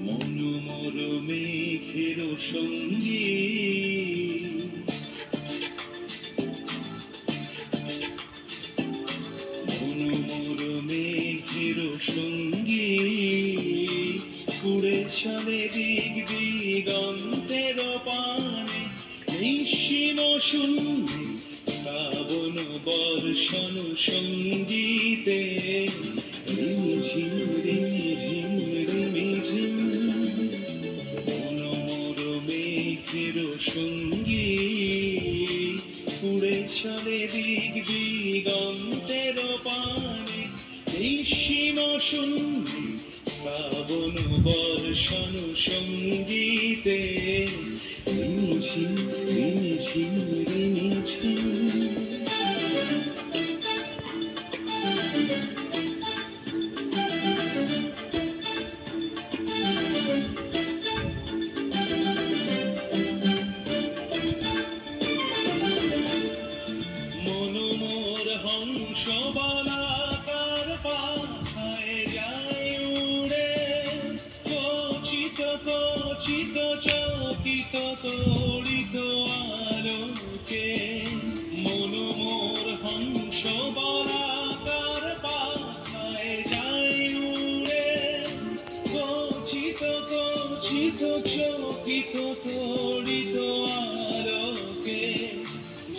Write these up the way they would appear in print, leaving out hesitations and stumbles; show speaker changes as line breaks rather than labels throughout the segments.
মনোমর মেঘের সঙ্গী মনোমর মেঘের সঙ্গী উড়ে চলে দিক দিগন্তের পানে নিঃসীম শূন্যে শ্রাবণ বর্ষণ সঙ্গীতে রিমঝিম রিমঝিম রিমঝিম মনোমর মেঘের সঙ্গী উড়ে চলে দিক দিগন্তের পানে নিঃসীম শূন্যে শ্রাবণ বর্ষণ সঙ্গীতে রিমঝিম রিমঝিম রিমঝিম মনোমর হংস বলাকার পাখায় যায় উড়ে কচিত কচিত চকিত তড়িত আলোকে মনোমর হংস বলাকার পাখায় যায় উড়ে কচিত কচিত চকিত তড়িত আলোকে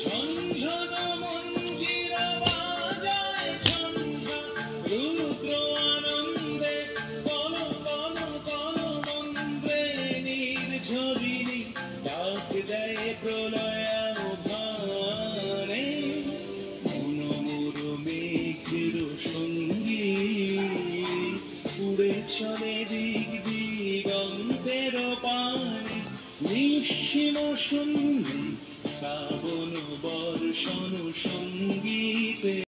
ঝনঝন মঞ্জিরা বাজায় ঝনঝন রুদ্র আনন্দে কল কল কল মন্ত্রে নির্ঝরিণী ডাক দেয় প্রলয়াবধানে মনোমর মেঘের সঙ্গী উড়ে চলে দিক দিগন্তের পানে নিঃসীম শূন্যে শ্রাবণ বর্ষণ সঙ্গীতে